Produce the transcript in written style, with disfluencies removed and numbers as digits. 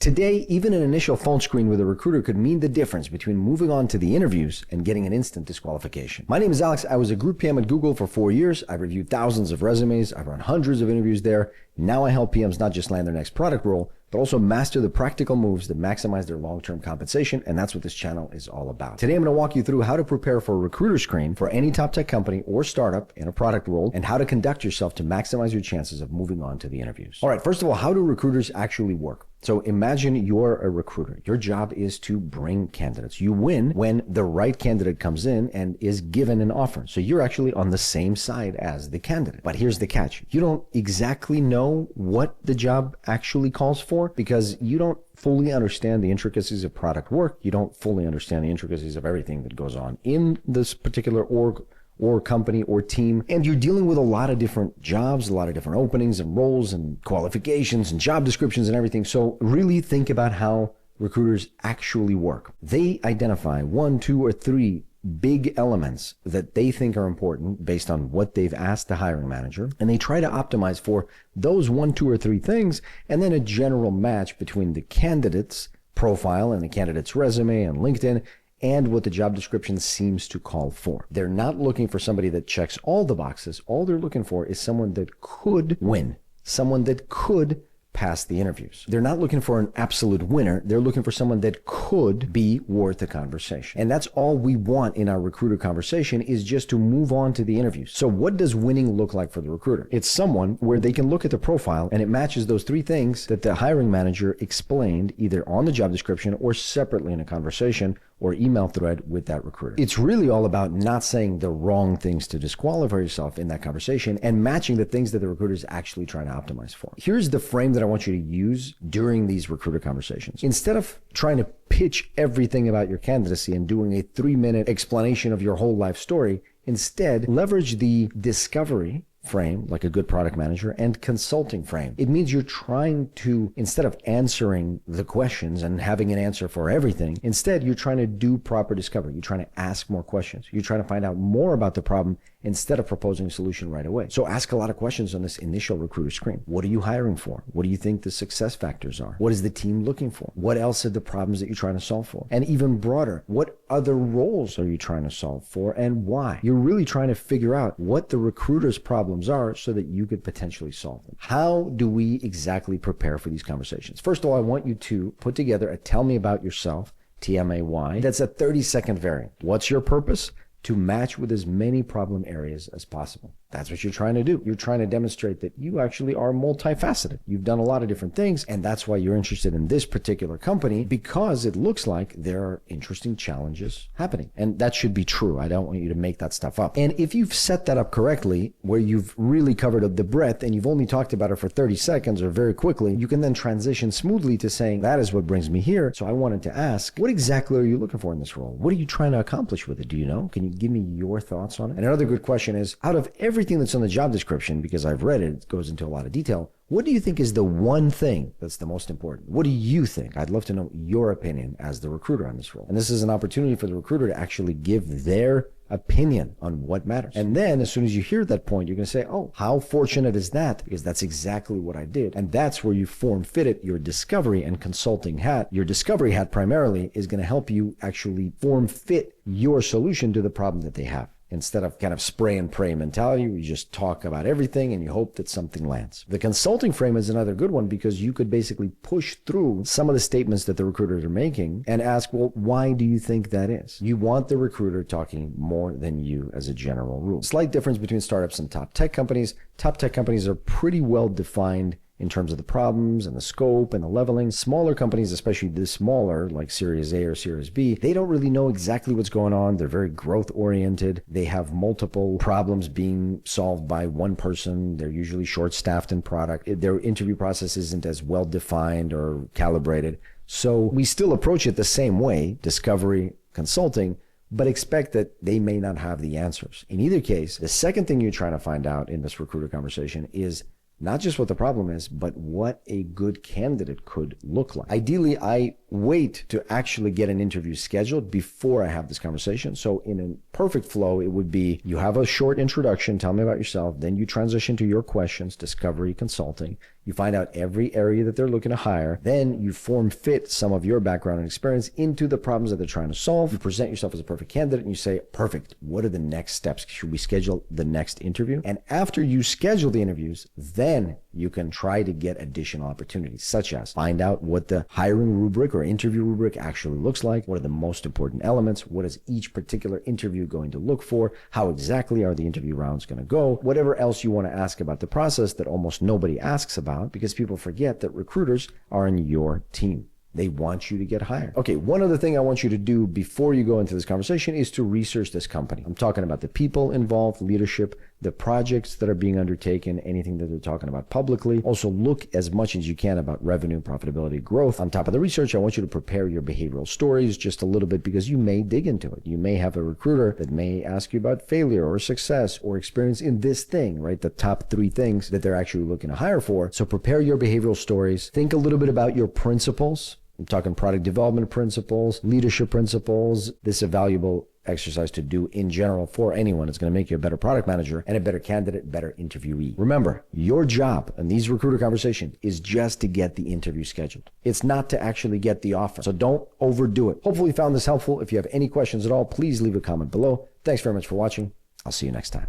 Today, even an initial phone screen with a recruiter could mean the difference between moving on to the interviews and getting an instant disqualification. My name is Alex. I was a group PM at Google for 4 years. I've reviewed thousands of resumes. I've run hundreds of interviews there. Now I help PMs not just land their next product role, but also master the practical moves that maximize their long-term compensation, and that's what this channel is all about. Today, I'm going to walk you through how to prepare for a recruiter screen for any top tech company or startup in a product role, and how to conduct yourself to maximize your chances of moving on to the interviews. All right, first of all, how do recruiters actually work? So imagine you're a recruiter. Your job is to bring candidates. You win when the right candidate comes in and is given an offer. So you're actually on the same side as the candidate. But here's the catch. You don't exactly know what the job actually calls for because you don't fully understand the intricacies of product work. You don't fully understand the intricacies of everything that goes on in this particular org or company or team. And you're dealing with a lot of different jobs, a lot of different openings and roles and qualifications and job descriptions and everything. So really think about how recruiters actually work. They identify 1, 2, or 3 big elements that they think are important based on what they've asked the hiring manager. And they try to optimize for those 1, 2, or 3 things, and then a general match between the candidate's profile and the candidate's resume and LinkedIn and what the job description seems to call for. They're not looking for somebody that checks all the boxes. All they're looking for is someone that could win, someone that could pass the interviews. They're not looking for an absolute winner. They're looking for someone that could be worth a conversation. And that's all we want in our recruiter conversation, is just to move on to the interviews. So what does winning look like for the recruiter? It's someone where they can look at the profile and it matches those 3 things that the hiring manager explained either on the job description or separately in a conversation or email thread with that recruiter. It's really all about not saying the wrong things to disqualify yourself in that conversation and matching the things that the recruiter is actually trying to optimize for. Here's the frame that I want you to use during these recruiter conversations. Instead of trying to pitch everything about your candidacy and doing a 3-minute explanation of your whole life story, instead leverage the discovery frame, like a good product manager, and consulting frame. It means you're trying to, instead of answering the questions and having an answer for everything, instead you're trying to do proper discovery. You're trying to ask more questions. You're trying to find out more about the problem instead of proposing a solution right away. So ask a lot of questions on this initial recruiter screen. What are you hiring for? What do you think the success factors are? What is the team looking for? What else are the problems that you're trying to solve for? And even broader, what other roles are you trying to solve for and why? You're really trying to figure out what the recruiter's problems are so that you could potentially solve them. How do we exactly prepare for these conversations? First of all, I want you to put together a tell me about yourself, TMAY. That's a 30-second variant. What's your purpose? To match with as many problem areas as possible. That's what you're trying to do. You're trying to demonstrate that you actually are multifaceted. You've done a lot of different things, and that's why you're interested in this particular company, because it looks like there are interesting challenges happening. And that should be true. I don't want you to make that stuff up. And if you've set that up correctly, where you've really covered the breadth and you've only talked about it for 30 seconds or very quickly, you can then transition smoothly to saying, that is what brings me here. So I wanted to ask, what exactly are you looking for in this role? What are you trying to accomplish with it? Do you know? Can you give me your thoughts on it? And another good question is, out of everything that's on the job description, because I've read it, it goes into a lot of detail, what do you think is the one thing that's the most important? What do you think? I'd love to know your opinion as the recruiter on this role. And this is an opportunity for the recruiter to actually give their opinion on what matters. And then as soon as you hear that point, you're going to say, oh, how fortunate is that? Because that's exactly what I did. And that's where you form fit it, your discovery and consulting hat. Your discovery hat primarily is going to help you actually form fit your solution to the problem that they have. Instead of kind of spray and pray mentality, where you just talk about everything and you hope that something lands. The consulting frame is another good one because you could basically push through some of the statements that the recruiters are making and ask, well, why do you think that is? You want the recruiter talking more than you as a general rule. Slight difference between startups and top tech companies. Top tech companies are pretty well defined in terms of the problems and the scope and the leveling. Smaller companies, especially the smaller, like Series A or Series B, they don't really know exactly what's going on. They're very growth oriented. They have multiple problems being solved by one person. They're usually short-staffed in product. Their interview process isn't as well defined or calibrated. So we still approach it the same way, discovery, consulting, but expect that they may not have the answers. In either case, the second thing you're trying to find out in this recruiter conversation is not just what the problem is, but what a good candidate could look like. Ideally, I wait to actually get an interview scheduled before I have this conversation. So in a perfect flow, it would be, you have a short introduction, tell me about yourself, then you transition to your questions, discovery, consulting. You find out every area that they're looking to hire. Then you form fit some of your background and experience into the problems that they're trying to solve. You present yourself as a perfect candidate and you say, perfect, what are the next steps? Should we schedule the next interview? And after you schedule the interviews, then you can try to get additional opportunities, such as find out what the hiring rubric or interview rubric actually looks like. What are the most important elements? What is each particular interview going to look for? How exactly are the interview rounds going to go? Whatever else you want to ask about the process that almost nobody asks about, because people forget that recruiters are in your team. They want you to get hired. Okay, one other thing I want you to do before you go into this conversation is to research this company. I'm talking about the people involved, leadership, the projects that are being undertaken, anything that they're talking about publicly. Also, look as much as you can about revenue, profitability, growth. On top of the research, I want you to prepare your behavioral stories just a little bit, because you may dig into it. You may have a recruiter that may ask you about failure or success or experience in this thing, right? The top 3 things that they're actually looking to hire for. So prepare your behavioral stories. Think a little bit about your principles. I'm talking product development principles, leadership principles. This is a valuable exercise to do in general for anyone. It's going to make you a better product manager and a better candidate, better interviewee. Remember, your job in these recruiter conversations is just to get the interview scheduled. It's not to actually get the offer. So don't overdo it. Hopefully you found this helpful. If you have any questions at all, please leave a comment below. Thanks very much for watching. I'll see you next time.